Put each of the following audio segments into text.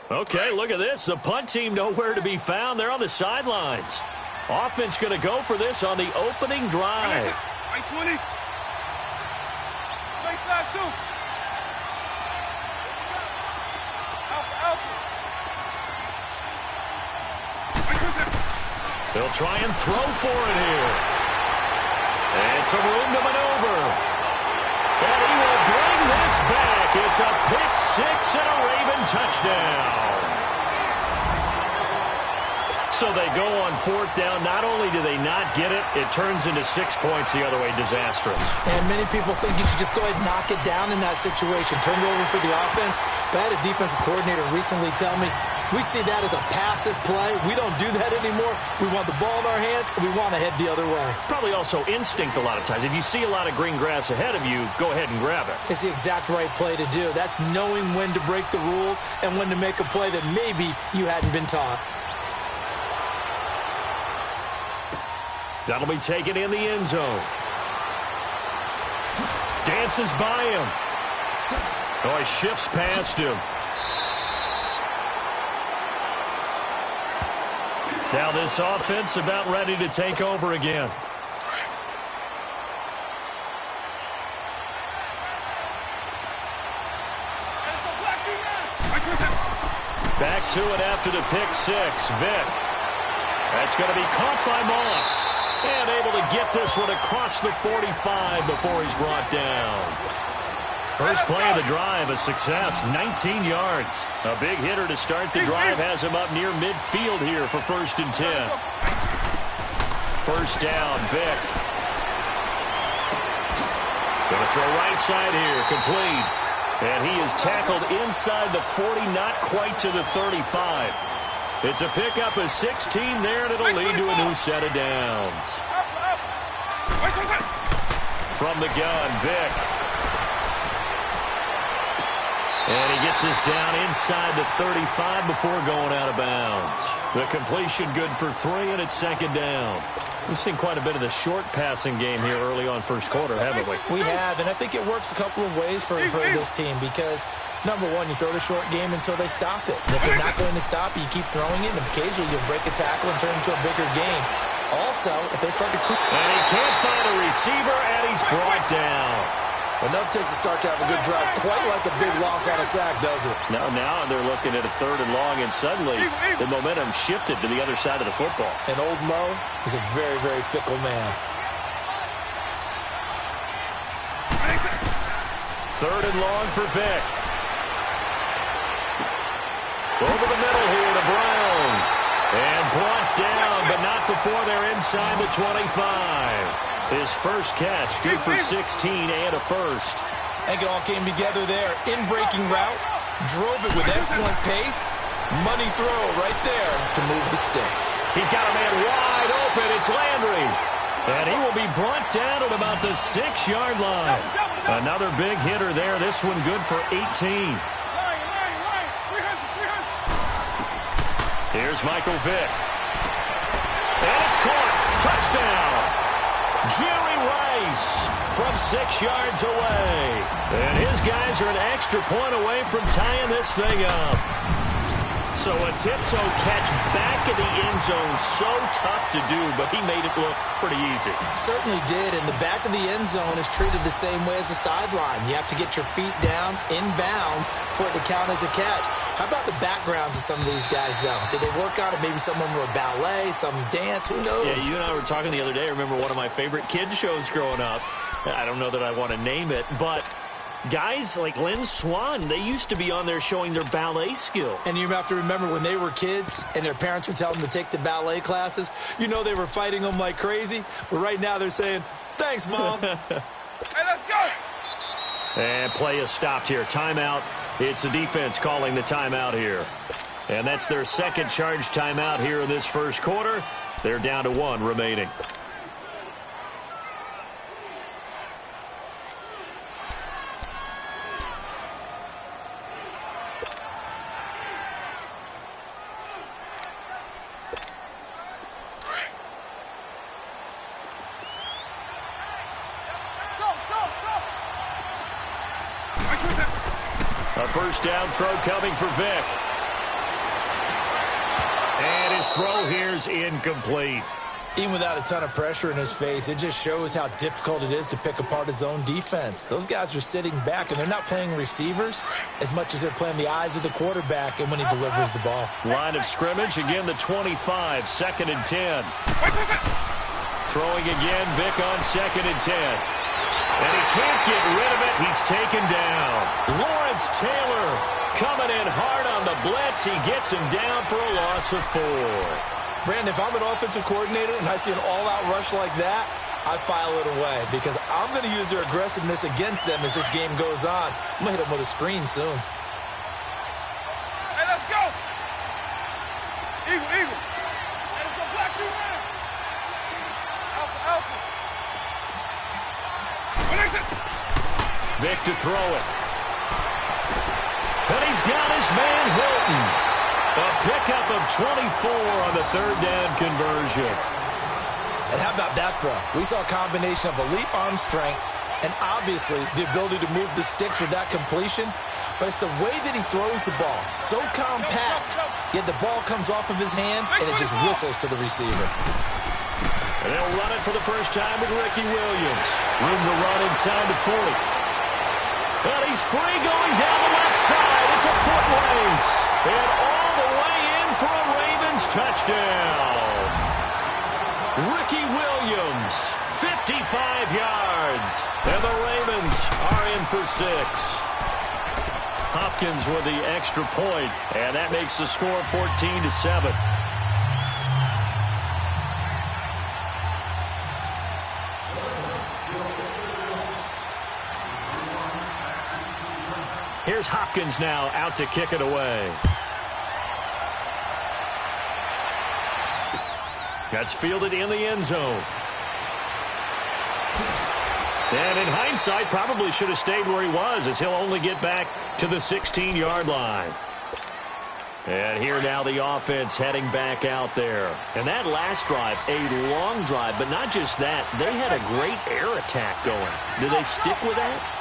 Okay, look at this. The punt team nowhere to be found. They're on the sidelines. Offense going to go for this on the opening drive. They'll try and throw for it here. And some room to maneuver. And he will bring this back. It's a pick six and a Raven touchdown. So they go on fourth down. Not only do they not get it, it turns into 6 points the other way. Disastrous. And many people think you should just go ahead and knock it down in that situation. Turn it over for the offense. But I had a defensive coordinator recently tell me, we see that as a passive play. We don't do that anymore. We want the ball in our hands, and we want to head the other way. Probably also instinct a lot of times. If you see a lot of green grass ahead of you, go ahead and grab it. It's the exact right play to do. That's knowing when to break the rules and when to make a play that maybe you hadn't been taught. That'll be taken in the end zone. Dances by him. Oh, he shifts past him. Now this offense about ready to take over again. Back to it after the pick six. Vick. That's going to be caught by Moss. And able to get this one across the 45 before he's brought down. First play of the drive, a success, 19 yards. A big hitter to start the drive has him up near midfield here for 1st and 10. First down, Vick. Going to throw right side here, complete. And he is tackled inside the 40, not quite to the 35. It's a pickup of 16 there, and it'll lead to a new set of downs. From the gun, Vick. And he gets this down inside the 35 before going out of bounds. The completion good for 3, and it's 2nd down. We've seen quite a bit of the short passing game here early on first quarter, haven't we? We have, and I think it works a couple of ways for this team because, number one, you throw the short game until they stop it. And if they're not going to stop it, you keep throwing it, and occasionally you'll break a tackle and turn it into a bigger game. Also, if they start to... And he can't find a receiver, and he's brought down. Enough takes a start to have a good drive, quite like a big loss on a sack, does it? Now they're looking at a 3rd and long, and suddenly the momentum shifted to the other side of the football. And old Mo is a very, very fickle man. 3rd and long for Vick. Over the middle here to Brown. And brought down, but not before they're inside the 25. His first catch, good for 16 and a first. I think it all came together there. In-breaking route, drove it with excellent pace. Money throw right there to move the sticks. He's got a man wide open. It's Landry. And he will be brought down at about the 6-yard line. Another big hitter there. This one good for 18. Here's Michael Vick. And it's caught. Touchdown. Jerry Rice from 6 yards away. And his guys are an extra point away from tying this thing up. So a tiptoe catch back in the end zone, so tough to do, but he made it look pretty easy. Certainly did, and the back of the end zone is treated the same way as the sideline. You have to get your feet down in bounds for it to count as a catch. How about the backgrounds of some of these guys, though? Did they work on it? Maybe some of them were ballet, some dance, who knows? Yeah, you and I were talking the other day. I remember one of my favorite kids shows growing up. I don't know that I want to name it, but guys like Lynn Swan, they used to be on there showing their ballet skill. And you have to remember when they were kids and their parents would tell them to take the ballet classes, you know they were fighting them like crazy. But right now they're saying, thanks, Mom. Hey, let's go. And play is stopped here. Timeout. It's the defense calling the timeout here. And that's their 2nd charge timeout here in this first quarter. They're down to 1 remaining. A first down throw coming for Vick. His throw here's incomplete. Even without a ton of pressure in his face, it just shows how difficult it is to pick apart his own defense. Those guys are sitting back, and they're not playing receivers as much as they're playing the eyes of the quarterback and when he delivers the ball. Line of scrimmage, again the 25, 2nd and 10. Throwing again, Vic on 2nd and 10. And he can't get rid of it. He's taken down. Lawrence Taylor coming in hard on the blitz. He gets him down for a loss of 4. Brandon, if I'm an offensive coordinator and I see an all-out rush like that, I file it away because I'm going to use their aggressiveness against them as this game goes on. I'm going to hit them with a screen soon. Hey, let's go. Eagle, eagle. Hey, let's go black you, man. Alpha, alpha. Vic to throw it. And he's got his man Hilton. A pickup of 24 on the 3rd down conversion. And how about that throw? We saw a combination of elite arm strength and obviously the ability to move the sticks with that completion. But it's the way that he throws the ball. So compact, yet the ball comes off of his hand and it just whistles to the receiver. And they'll run it for the first time with Ricky Williams. Room to run inside the 40. And he's free going down the left side. It's a foot race. And all the way in for a Ravens touchdown. Ricky Williams, 55 yards. And the Ravens are in for 6. Hopkins with the extra point. And that makes the score 14-7. Here's Hopkins now out to kick it away. That's fielded in the end zone. And in hindsight, probably should have stayed where he was as he'll only get back to the 16-yard line. And here now the offense heading back out there. And that last drive, a long drive, but not just that. They had a great air attack going. Do they stick with that?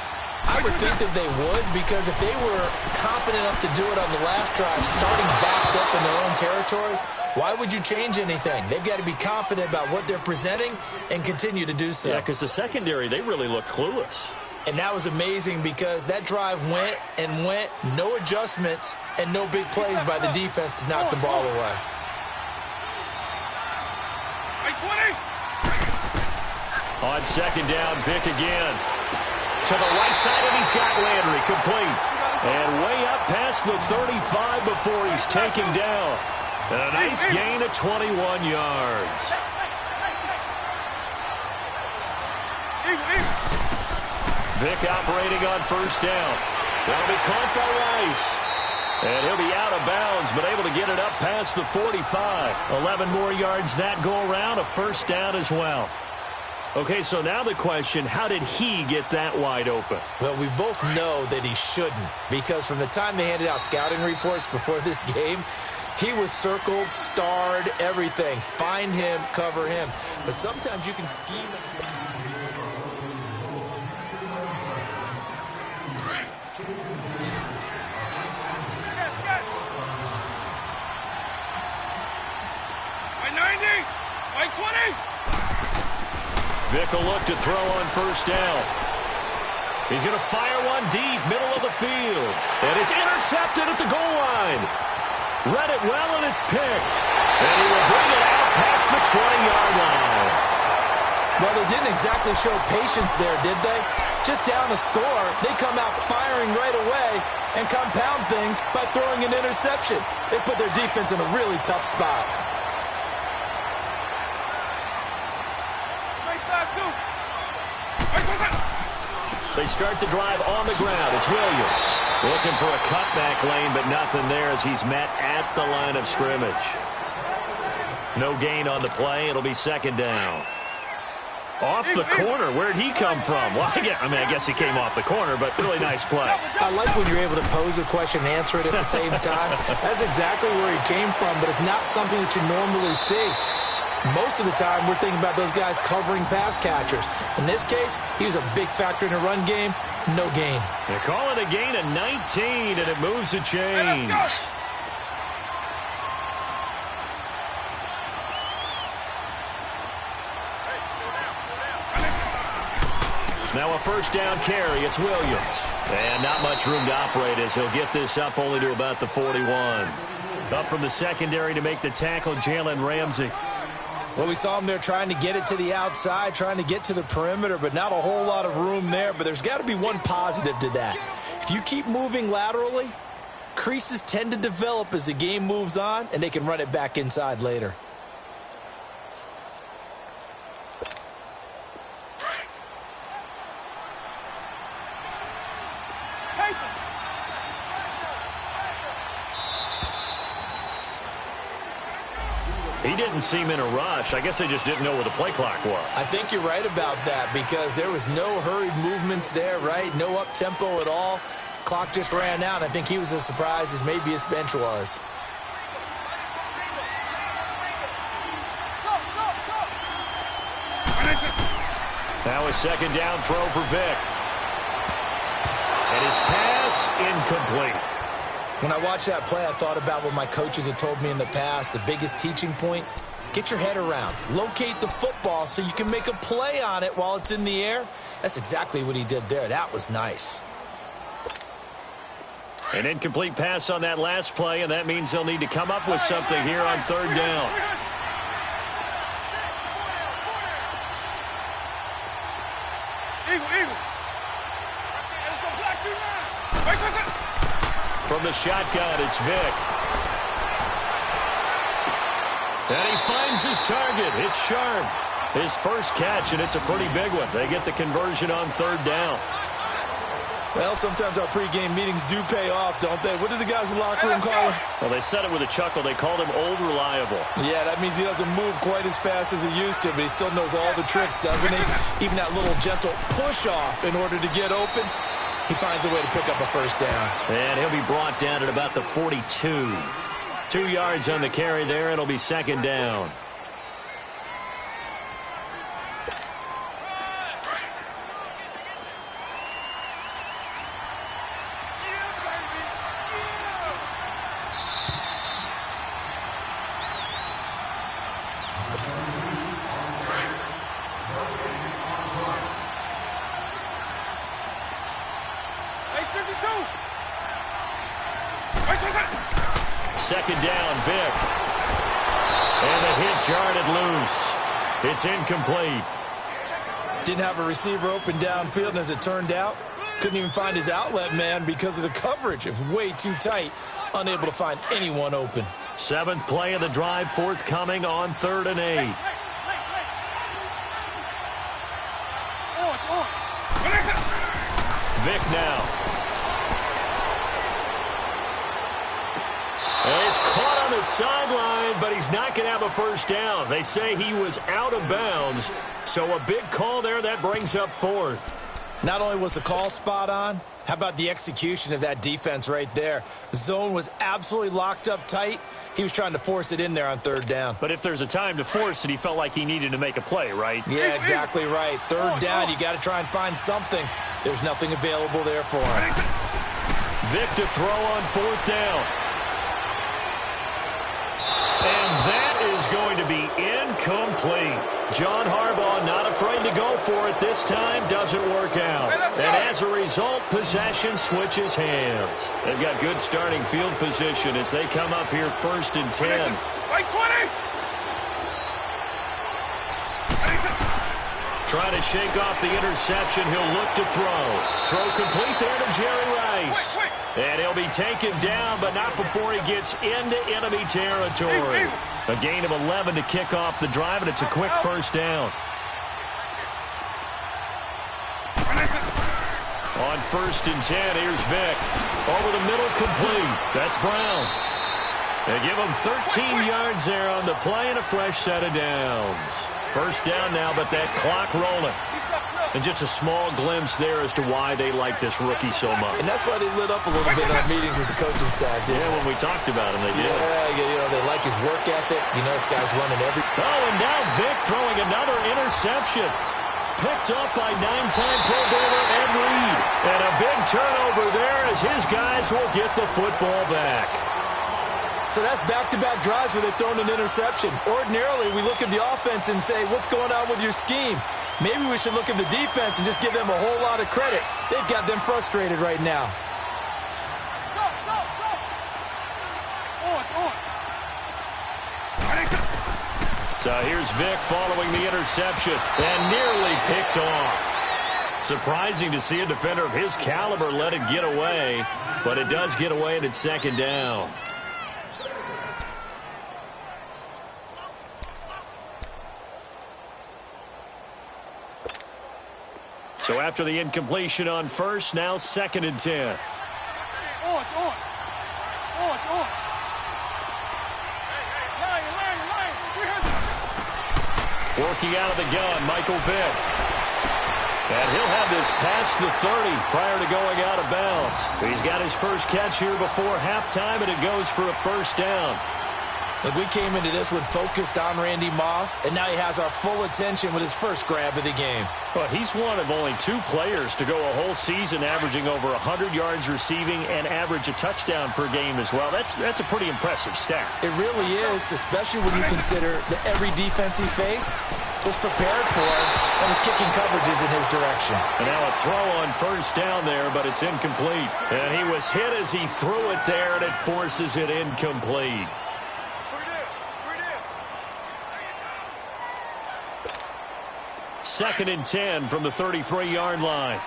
I would think that they would, because if they were confident enough to do it on the last drive, starting backed up in their own territory, why would you change anything? They've got to be confident about what they're presenting and continue to do so. Yeah, because the secondary, they really look clueless. And that was amazing because that drive went and went, no adjustments, and no big plays by the defense to knock the ball away. 20. On 2nd down, Vic again. To the right side, and he's got Landry complete. And way up past the 35 before he's taken down. And a nice gain of 21 yards. Vic operating on 1st down. That'll be caught by Rice. And he'll be out of bounds, but able to get it up past the 45. 11 more yards that go around, a 1st down as well. Okay, so now the question, how did he get that wide open? Well, we both know that he shouldn't, because from the time they handed out scouting reports before this game, he was circled, starred, everything. Find him, cover him. But sometimes you can scheme. By 90, by 20. Vic will look to throw on 1st down. He's going to fire one deep, middle of the field. And it's intercepted at the goal line. Read it well, and it's picked. And he will bring it out past the 20-yard line. Well, they didn't exactly show patience there, did they? Just down a score, they come out firing right away and compound things by throwing an interception. They put their defense in a really tough spot. They start the drive on the ground. It's Williams looking for a cutback lane, but nothing there as he's met at the line of scrimmage. No gain on the play. It'll be 2nd down. Off the corner. Where'd he come from? Well, I guess he came off the corner, but really nice play. I like when you're able to pose a question and answer it at the same time. That's exactly where he came from, but it's not something that you normally see. Most of the time, we're thinking about those guys covering pass catchers. In this case, he was a big factor in the run game. No gain. They call it a gain of 19, and it moves the chains. Now a first down carry. It's Williams. And not much room to operate as he'll get this up only to about the 41. Up from the secondary to make the tackle, Jalen Ramsey. Well, we saw him there trying to get it to the outside, trying to get to the perimeter, but not a whole lot of room there. But there's got to be one positive to that. If you keep moving laterally, creases tend to develop as the game moves on, and they can run it back inside later. He didn't seem in a rush. I guess they just didn't know where the play clock was. I think you're right about that because there was no hurried movements there, right? No up-tempo at all. Clock just ran out. I think he was as surprised as maybe his bench was. Now a second down throw for Vic. And his pass incomplete. When I watched that play, I thought about what my coaches had told me in the past. The biggest teaching point, get your head around. Locate the football so you can make a play on it while it's in the air. That's exactly what he did there. That was nice. An incomplete pass on that last play, and that means they'll need to come up with something here on third down. From the shotgun, it's Vic. And he finds his target. It's Sharp. His first catch, and it's a pretty big one. They get the conversion on third down. Well, sometimes our pregame meetings do pay off, don't they? What did the guys in the locker room call him? Well, they said it with a chuckle. They called him Old Reliable. Yeah, that means he doesn't move quite as fast as he used to, but he still knows all the tricks, doesn't he? Even that little gentle push-off in order to get open. He finds a way to pick up a first down. And he'll be brought down at about the 42. 2 yards on the carry there. It'll be second down. Second down, Vic. And the hit jarred it loose. It's incomplete. Didn't have a receiver open downfield, and as it turned out, couldn't even find his outlet man because of the coverage. It was way too tight, unable to find anyone open. Seventh play of the drive forthcoming on 3rd and 8. Vic now. And he's caught on the sideline, but he's not going to have a first down. They say he was out of bounds, so a big call there that brings up 4th. Not only was the call spot on, how about the execution of that defense right there? The zone was absolutely locked up tight. He was trying to force it in there on 3rd down. But if there's a time to force it, he felt like he needed to make a play, right? Yeah, exactly right. 3rd down, you got to try and find something. There's nothing available there for him. Vic to throw on 4th down. And that is going to be incomplete. John Harbaugh not afraid to go for it this time. Doesn't work out. And as a result, possession switches hands. They've got good starting field position as they come up here 1st and 10. Right 20. Trying to shake off the interception. He'll look to throw. Throw complete there to Jerry Rice. And he'll be taken down, but not before he gets into enemy territory. A gain of 11 to kick off the drive, and it's a quick first down. On 1st and 10, here's Vic. Over the middle, complete. That's Brown. They give him 13 yards there on the play and a fresh set of downs. First down now, but that clock rolling. And just a small glimpse there as to why they like this rookie so much. And that's why they lit up a little bit on meetings with the coaching staff. Yeah, when we talked about him, they did. Yeah, you know, they like his work ethic. You know, this guy's running every... Oh, and now Vic throwing another interception. Picked up by 9-time Pro Bowler Ed Reed. And a big turnover there as his guys will get the football back. So that's back-to-back drives where they've thrown an interception. Ordinarily, we look at the offense and say, what's going on with your scheme? Maybe we should look at the defense and just give them a whole lot of credit. They've got them frustrated right now. So here's Vic following the interception and nearly picked off. Surprising to see a defender of his caliber let it get away, but it does get away and it's second down. So after the incompletion on first, now 2nd and 10. Working out of the gun, Michael Vick. And he'll have this past the 30 prior to going out of bounds. He's got his first catch here before halftime, and it goes for a first down. Look, we came into this one focused on Randy Moss, and now he has our full attention with his first grab of the game. Well, he's one of only 2 players to go a whole season averaging over 100 yards receiving and average a touchdown per game as well. That's a pretty impressive stat. It really is, especially when you consider that every defense he faced was prepared for and was kicking coverages in his direction. And now a throw on first down there, but it's incomplete. And he was hit as he threw it there, and it forces it incomplete. Second and 10 from the 33-yard line.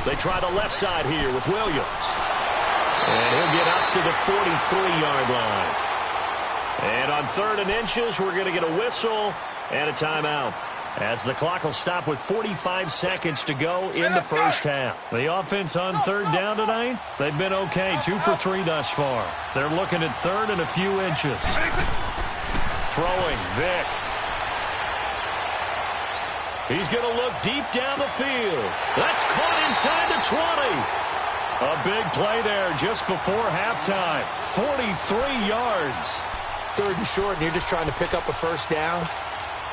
They try the left side here with Williams. And he'll get up to the 43-yard line. And on 3rd and inches, we're going to get a whistle and a timeout, as the clock will stop with 45 seconds to go in the first half. The offense on 3rd down tonight, they've been okay, 2 for 3 thus far. They're looking at 3rd and a few inches. Throwing, Vic. He's going to look deep down the field. That's caught inside the 20. A big play there just before halftime. 43 yards. 3rd and short, and you're just trying to pick up a first down.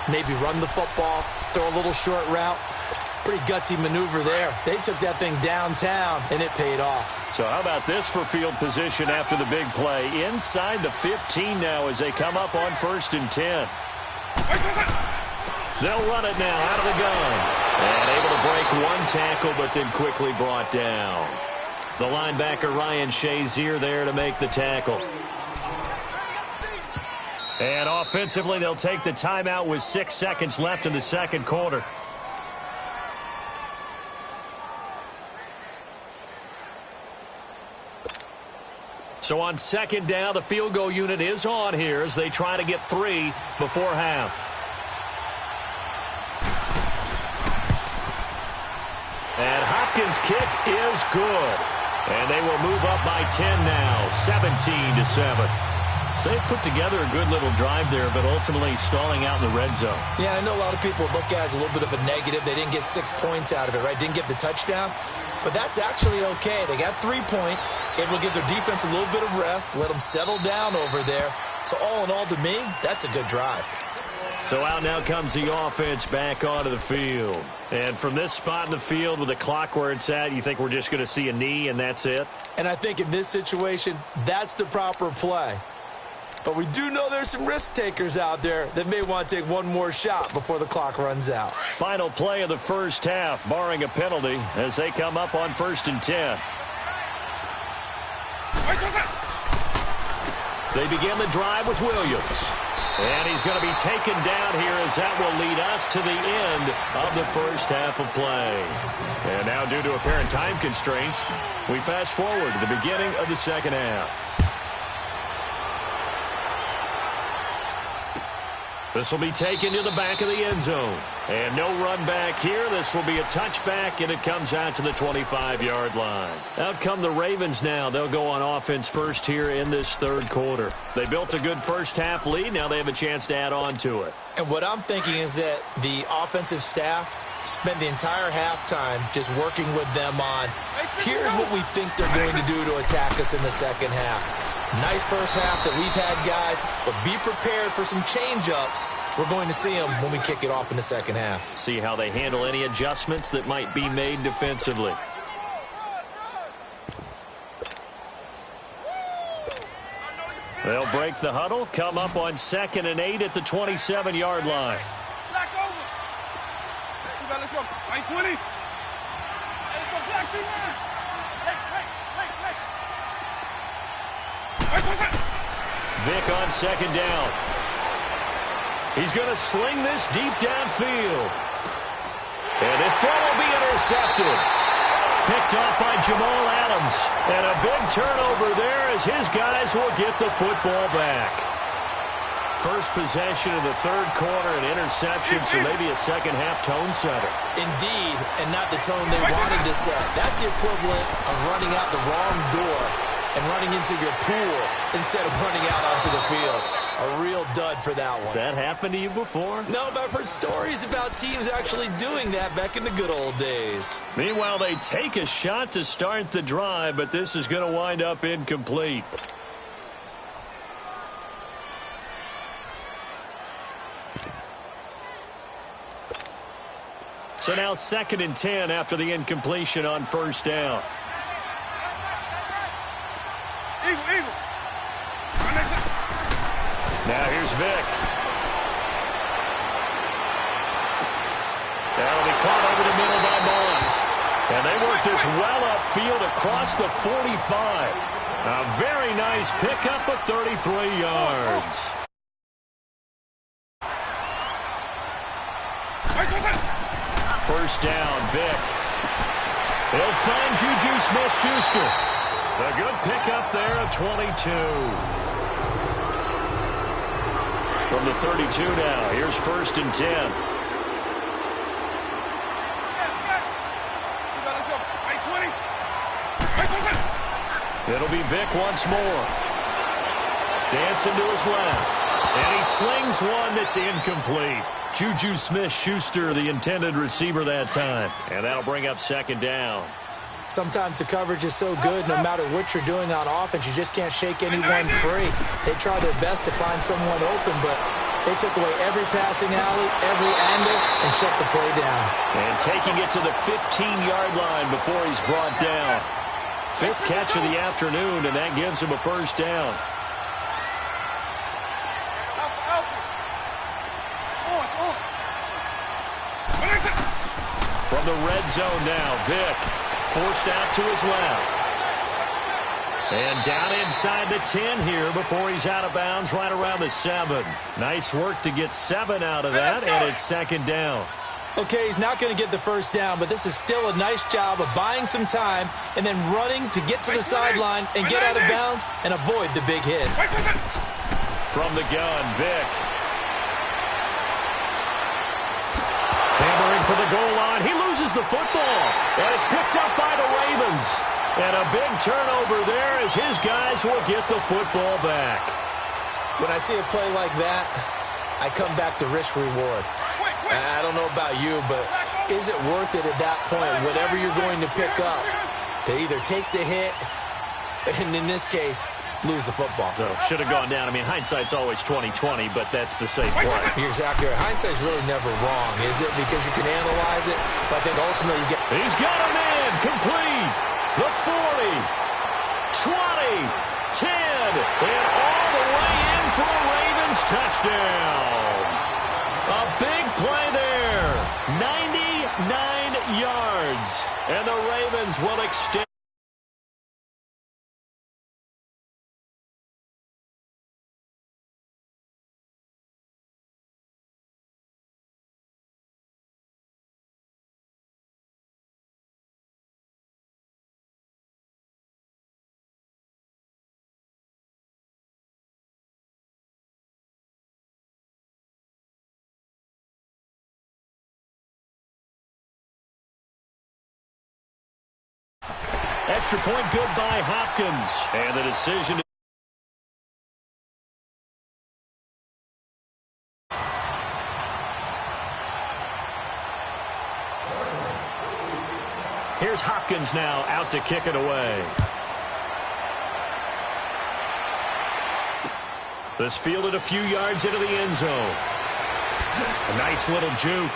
Maybe run the football, throw a little short route. Pretty gutsy maneuver there. They took that thing downtown, and it paid off. So how about this for field position after the big play? Inside the 15 now as they come up on 1st and 10. They'll run it now out of the gun. And able to break one tackle, but then quickly brought down. The linebacker, Ryan Shazier, there to make the tackle. And offensively, they'll take the timeout with 6 seconds left in the second quarter. So on 2nd down, the field goal unit is on here as they try to get 3 before half. And Hopkins' kick is good. And they will move up by 10 now, 17-7. So they put together a good little drive there, but ultimately stalling out in the red zone. Yeah, I know a lot of people look at it as a little bit of a negative. They didn't get 6 points out of it, right? Didn't get the touchdown. But that's actually okay. They got 3 points. It will give their defense a little bit of rest, let them settle down over there. So all in all, to me, that's a good drive. So out now comes the offense back onto the field. And from this spot in the field with the clock where it's at, you think we're just going to see a knee and that's it? And I think in this situation, that's the proper play. But we do know there's some risk takers out there that may want to take one more shot before the clock runs out. Final play of the first half, barring a penalty, as they come up on 1st and 10. They begin the drive with Williams. And he's going to be taken down here as that will lead us to the end of the first half of play. And now, due to apparent time constraints, we fast forward to the beginning of the second half. This will be taken to the back of the end zone. And no run back here. This will be a touchback, and it comes out to the 25-yard line. Out come the Ravens now. They'll go on offense first here in this third quarter. They built a good first-half lead. Now they have a chance to add on to it. And what I'm thinking is that the offensive staff spent the entire halftime just working with them on, here's what we think they're going to do to attack us in the second half. Nice first half that we've had, guys, but be prepared for some change-ups. We're going to see them when we kick it off in the second half. See how they handle any adjustments that might be made defensively. They'll break the huddle, come up on 2nd and 8 at the 27-yard line. Slack over. Let's go. 20. Let's go, black team, man. Vic on 2nd down. He's going to sling this deep downfield. And this throw will be intercepted. Picked off by Jamal Adams. And a big turnover there as his guys will get the football back. First possession of the third quarter, an interception, so maybe a second-half tone setter. Indeed, and not the tone they wanted to set. That's the equivalent of running out the wrong door and running into your pool instead of running out onto the field. A real dud for that one. Has that happened to you before? No, but I've heard stories about teams actually doing that back in the good old days. Meanwhile, they take a shot to start the drive, but this is going to wind up incomplete. So now 2nd and 10 after the incompletion on first down. Eagle. Now here's Vic. That'll be caught over the middle by Moss. And they work this well upfield across the 45. A very nice pickup of 33 yards. First down, Vic. He'll find Juju Smith-Schuster. A good pickup there of 22. From the 32 now, here's 1st and 10. It'll be Vic once more. Dancing to his left. And he slings one that's incomplete. Juju Smith-Schuster, the intended receiver that time. And that'll bring up 2nd down. Sometimes the coverage is so good, no matter what you're doing on offense, you just can't shake anyone free. They try their best to find someone open, but they took away every passing alley, every angle, and shut the play down. And taking it to the 15-yard line before he's brought down. 5th catch of the afternoon, and that gives him a first down. From the red zone now, Vic. Forced out to his left. And down inside the 10 here before he's out of bounds right around the 7. Nice work to get 7 out of that, and it's 2nd down. Okay, he's not going to get the first down, but this is still a nice job of buying some time and then running to get to the sideline and get out of bounds and avoid the big hit. From the gun, Vic. Hammering for the goal line. He loses the football. And it's picked up by the Ravens. And a big turnover there as his guys will get the football back. When I see a play like that, I come back to risk-reward. I don't know about you, but is it worth it at that point, whatever you're going to pick up, to either take the hit, and in this case, lose the football? So should have gone down. I mean, hindsight's always 20/20, but that's the same play. You're exactly right. Hindsight's really never wrong, is it? Because you can analyze it, but I think ultimately you get... He's got a man complete. The 40, 20, 10, and all the way in for a Ravens touchdown. A big play there. 99 yards. And the Ravens will extend. Extra point good by Hopkins. And the decision. Here's Hopkins now out to kick it away. This fielded a few yards into the end zone. A nice little juke.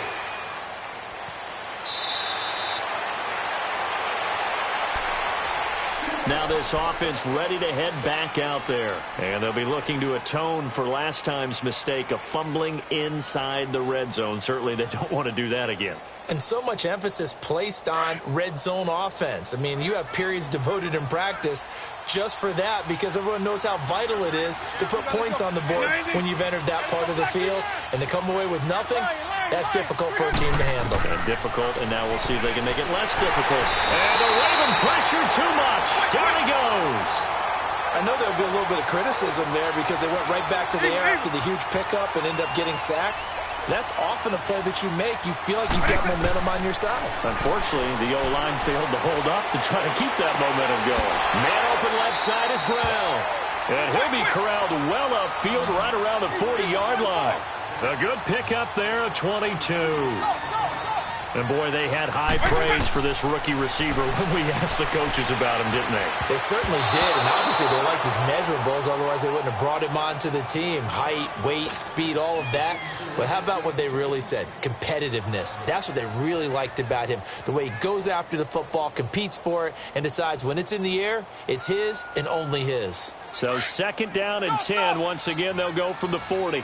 Now this offense ready to head back out there. And they'll be looking to atone for last time's mistake of fumbling inside the red zone. Certainly they don't want to do that again. And so much emphasis placed on red zone offense. I mean, you have periods devoted in practice just for that because everyone knows how vital it is to put points on the board when you've entered that part of the field. And to come away with nothing, that's difficult for a team to handle. And difficult, and now we'll see if they can make it less difficult. And the Raven pressure too much. Down he goes. I know there'll be a little bit of criticism there because they went right back to the air after the huge pickup and ended up getting sacked. That's often a play that you make. You feel like you've got momentum on your side. Unfortunately, the O-line failed to hold up to try to keep that momentum going. Man open left side is Brown. And he'll be corralled well upfield right around the 40-yard line. A good pickup there of 22. And, boy, they had high praise for this rookie receiver when we asked the coaches about him, didn't they? They certainly did, and obviously they liked his measurables. Otherwise, they wouldn't have brought him onto the team. Height, weight, speed, all of that. But how about what they really said? Competitiveness. That's what they really liked about him. The way he goes after the football, competes for it, and decides when it's in the air, it's his and only his. So 2nd down and 10. Once again, they'll go from the 40.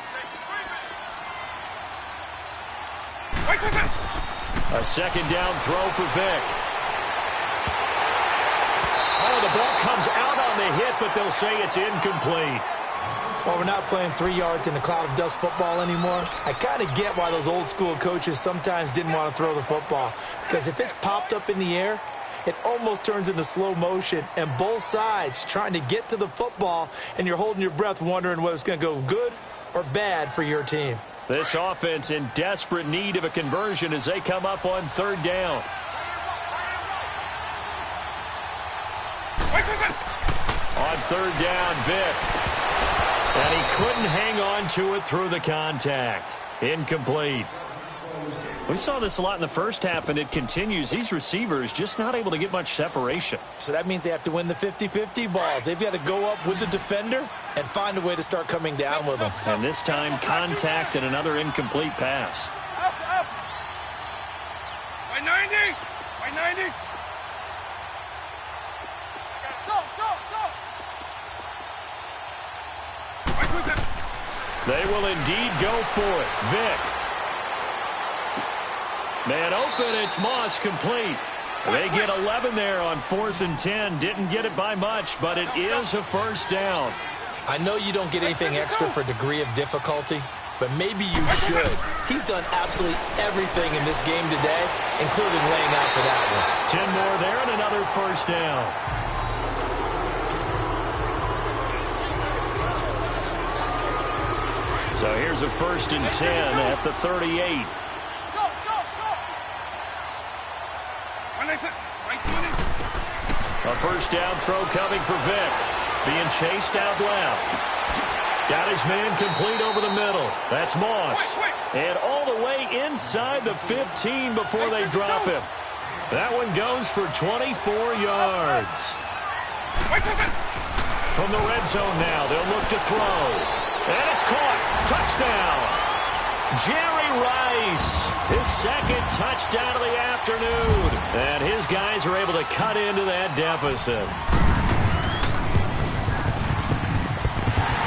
A 2nd down throw for Vick. Oh, the ball comes out on the hit, but they'll say it's incomplete. Well, we're not playing 3 yards in a cloud of dust football anymore. I kind of get why those old school coaches sometimes didn't want to throw the football. Because if it's popped up in the air, it almost turns into slow motion. And both sides trying to get to the football, and you're holding your breath wondering whether it's going to go good or bad for your team. This offense in desperate need of a conversion as they come up on 3rd down. On 3rd down, Vick. And he couldn't hang on to it through the contact. Incomplete. We saw this a lot in the first half, and it continues. These receivers just not able to get much separation. So that means they have to win the 50-50 balls. They've got to go up with the defender and find a way to start coming down with them. And this time, contact and another incomplete pass. Up. By 90. By 90. They will indeed go for it. Vick. Man open, it's Moss, complete. They get 11 there on 4th and 10. Didn't get it by much, but it is a 1st down. I know you don't get anything extra for degree of difficulty, but maybe you should. He's done absolutely everything in this game today, including laying out for that one. 10 more there and another 1st down. So here's a 1st and 10 at the 38. A 1st down throw coming for Vick. Being chased out left. Got his man complete over the middle. That's Moss. And all the way inside the 15 before they drop him. That one goes for 24 yards. From the red zone now, they'll look to throw. And it's caught. Touchdown. Jerry Rice, his 2nd touchdown of the afternoon. And his guys are able to cut into that deficit.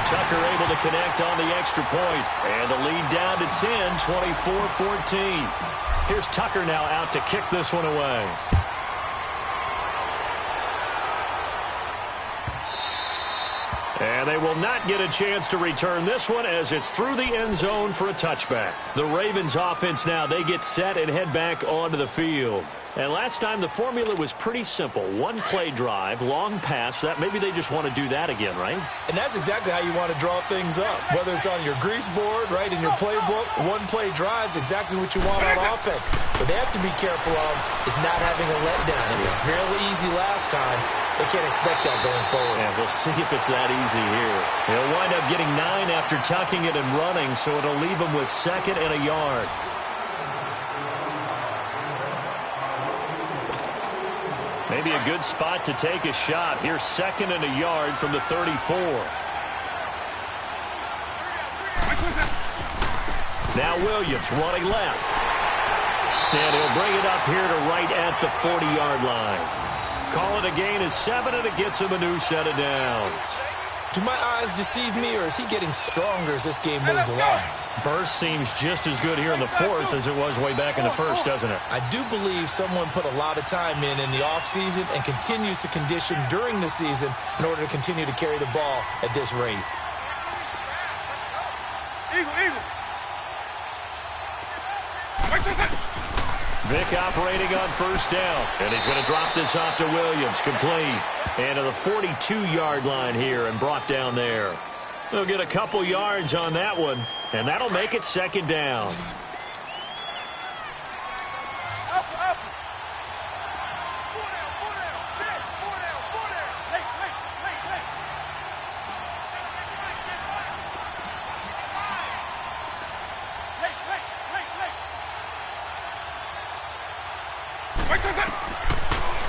Tucker able to connect on the extra point. And the lead down to 10, 24-14. Here's Tucker now out to kick this one away. And they will not get a chance to return this one as it's through the end zone for a touchback. The Ravens offense now, they get set and head back onto the field. And last time the formula was pretty simple. 1-play drive, long pass. That maybe they just want to do that again, right? And that's exactly how you want to draw things up. Whether it's on your grease board, right, in your playbook, 1-play drive is exactly what you want on offense. What they have to be careful of is not having a letdown. It was fairly easy last time. They can't expect that going forward. Yeah, we'll see if it's that easy here. He'll wind up getting 9 after tucking it and running, so it'll leave him with 2nd and a yard. Maybe a good spot to take a shot. Here's 2nd and a yard from the 34. Now Williams running left. And he'll bring it up here to right at the 40-yard line. Call it a gain of 7, and it gets him a new set of downs. Do my eyes deceive me, or is he getting stronger as this game moves along? Burst seems just as good here in the fourth as it was way back in the first, doesn't it? I do believe someone put a lot of time in the offseason and continues to condition during the season in order to continue to carry the ball at this rate. Eagle. Vick operating on first down. And he's going to drop this off to Williams. Complete. And to the 42-yard line here and brought down there. They'll get a couple yards on that one. And that'll make it second down. Up. 4 down. Check. 4 down. Late.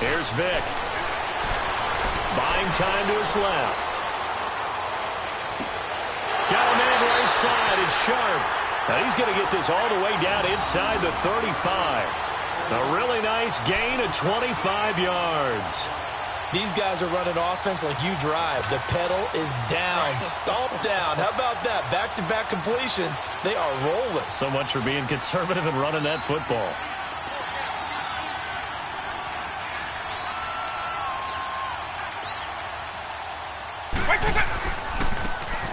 Here's Vick. Buying time to his left. Got a man right side. It's Sharp. Now he's going to get this all the way down inside the 35. A really nice gain of 25 yards. These guys are running offense like you drive. The pedal is down, stomped down. How about that? Back-to-back completions. They are rolling. So much for being conservative and running that football.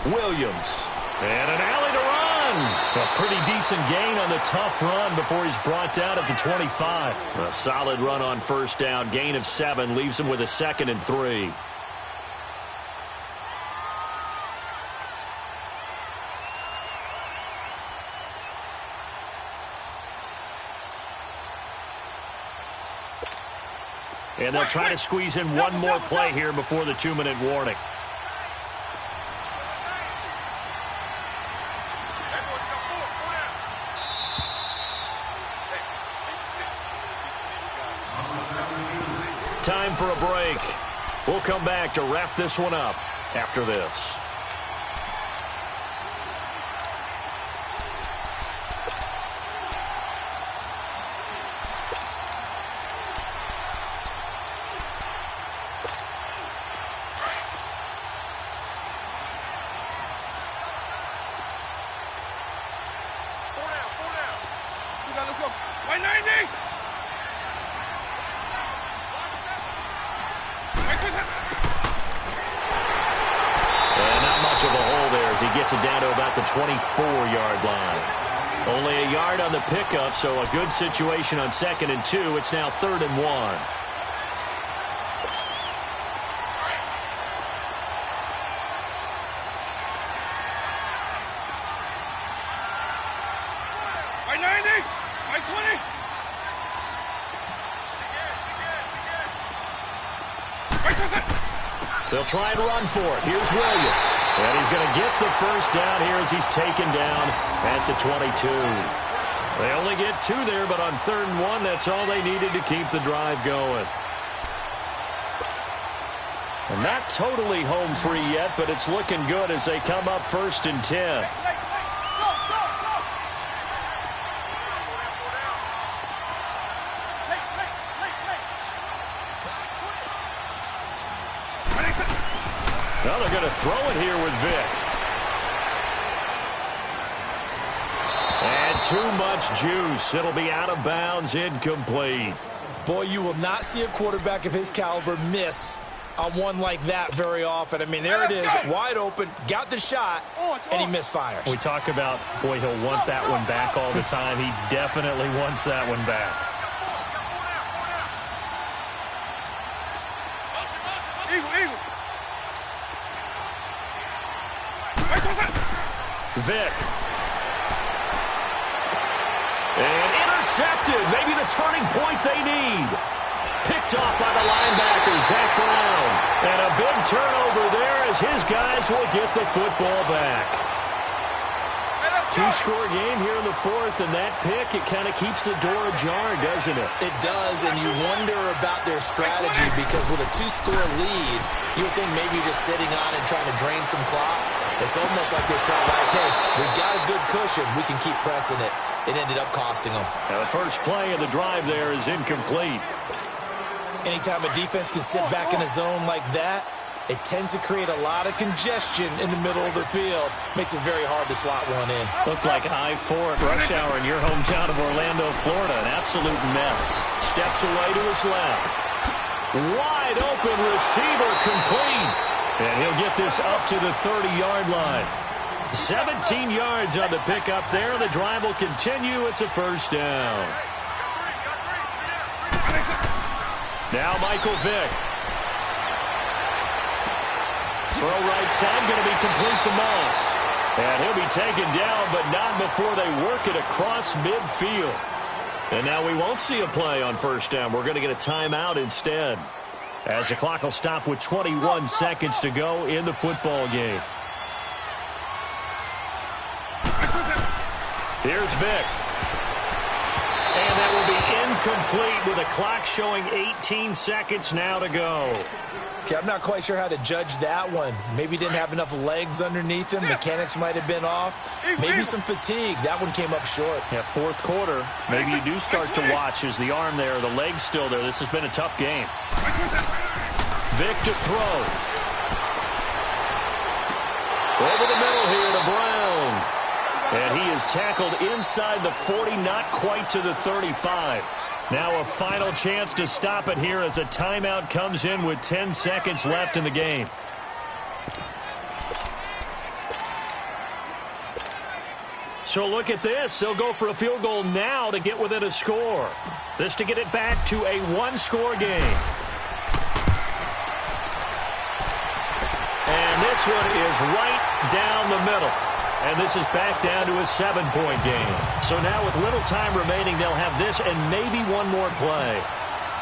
Williams. And an alley to run. A pretty decent gain on the tough run before he's brought down at the 25. A solid run on first down. Gain of 7 leaves him with a 2nd and 3. And they'll try to squeeze in one more play here before the 2-minute warning. Time for a break. We'll come back to wrap this one up after this. Let's go. White 90. And not much of a hole there as he gets it down to about the 24-yard line. Only a yard on the pickup, so a good situation on 2nd and 2. It's now 3rd and 1. White 90. White 20. They'll try and run for it. Here's Williams. And he's going to get the first down here as he's taken down at the 22. They only get 2 there, but on 3rd and 1, that's all they needed to keep the drive going. And not totally home free yet, but it's looking good as they come up 1st and 10. Well, they're going to throw it here with Vick. And too much juice. It'll be out of bounds, incomplete. Boy, you will not see a quarterback of his caliber miss on one like that very often. I mean, there it is, wide open, got the shot, and he misfires. We talk about, boy, he'll want that one back all the time. He definitely wants that one back. Eagle. Vick. And intercepted. Maybe the turning point they need. Picked off by the linebacker, Zach Brown. And a big turnover there as his guys will get the football back. 2-score game here in the 4th, and that pick, it kind of keeps the door ajar, doesn't it? It does, and you wonder about their strategy because with a 2-score lead, you would think maybe just sitting on and trying to drain some clock. It's almost like they felt like, hey, we've got a good cushion. We can keep pressing it. It ended up costing them. Now the first play of the drive there is incomplete. Anytime a defense can sit back in a zone like that, it tends to create a lot of congestion in the middle of the field. Makes it very hard to slot one in. Looked like I-4 at rush hour in your hometown of Orlando, Florida. An absolute mess. Steps away to his left. Wide open receiver complete. And he'll get this up to the 30-yard line. 17 yards on the pickup there. The drive will continue. It's a first down. Now Michael Vick. Throw right side, going to be complete to Moss. And he'll be taken down, but not before they work it across midfield. And now we won't see a play on first down. We're going to get a timeout instead, as the clock will stop with 21 seconds to go in the football game. Here's Vick. And that will be incomplete with a clock showing 18 seconds now to go. Okay, I'm not quite sure how to judge that one. Maybe didn't have enough legs underneath him. Mechanics might have been off. Maybe some fatigue. That one came up short. Yeah, fourth quarter. Maybe you do start to watch as the arm there, the leg's still there. This has been a tough game. Vick to throw. Over the middle here to Brown. And he is tackled inside the 40, not quite to the 35. Now a final chance to stop it here as a timeout comes in with 10 seconds left in the game. So look at this. They'll go for a field goal now to get within a score. This to get it back to a one-score game. And this one is right down the middle. And this is back down to a 7-point game. So now with little time remaining, they'll have this and maybe one more play.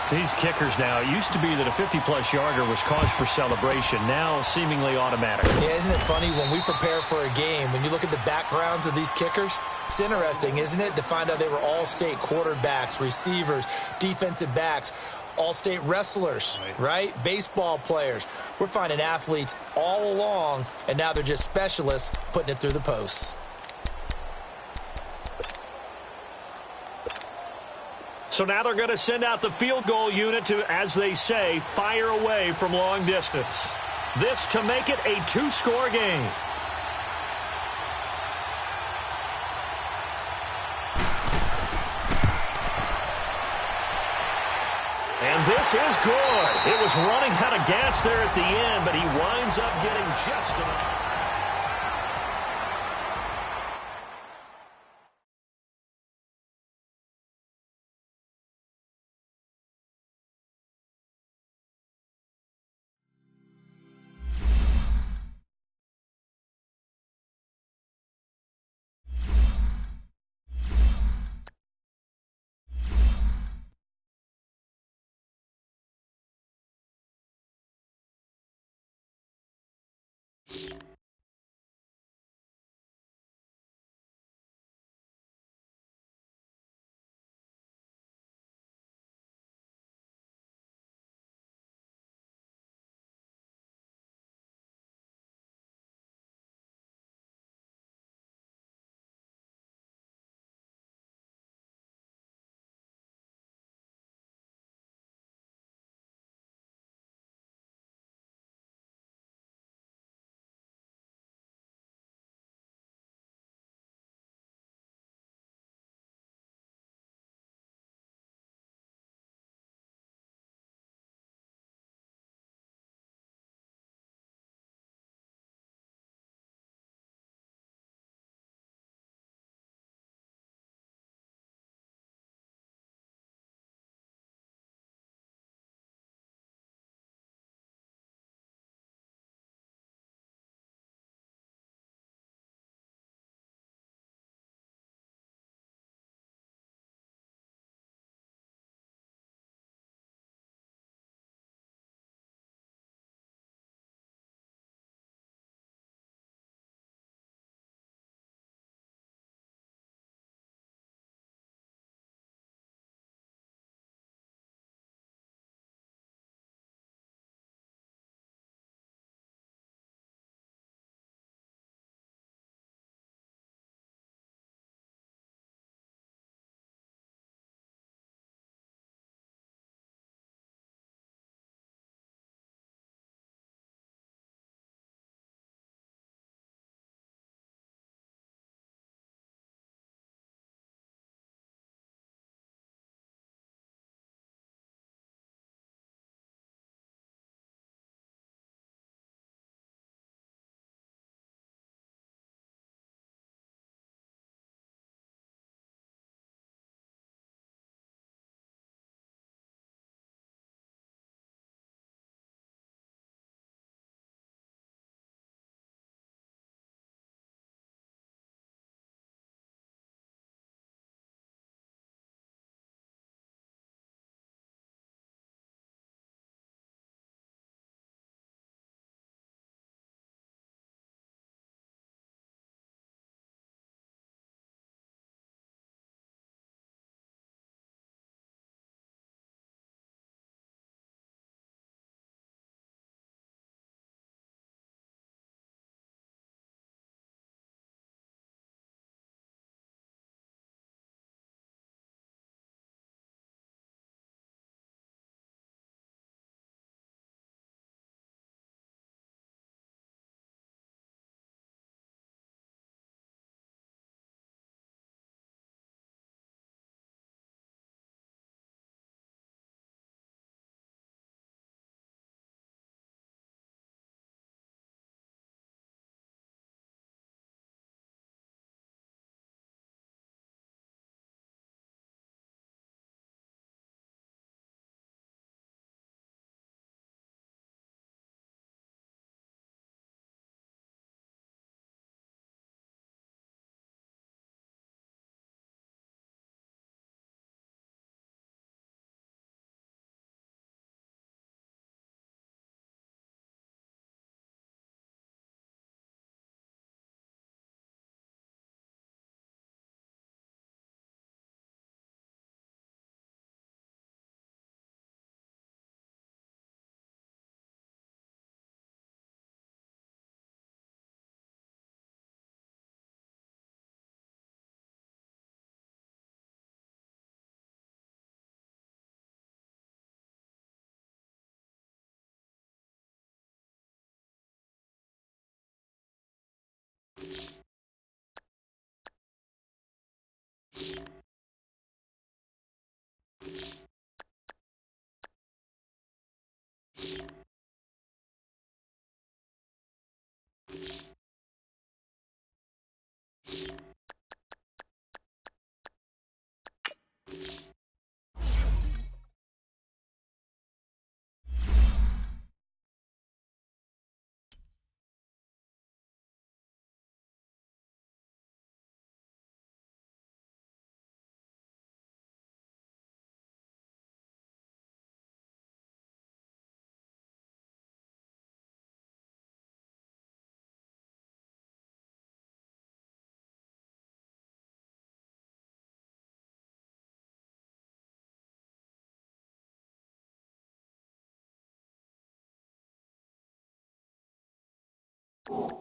These kickers now, it used to be that a 50-plus yarder was cause for celebration. Now seemingly automatic. Yeah, isn't it funny when we prepare for a game, when you look at the backgrounds of these kickers, it's interesting, isn't it, to find out they were all-state quarterbacks, receivers, defensive backs, all-state wrestlers, right? Baseball players. We're finding athletes all along, and now they're just specialists putting it through the posts. So now they're going to send out the field goal unit to, as they say, fire away from long distance. This to make it a two-score game. And this is good. It was running out of gas there at the end, but he winds up getting just enough. You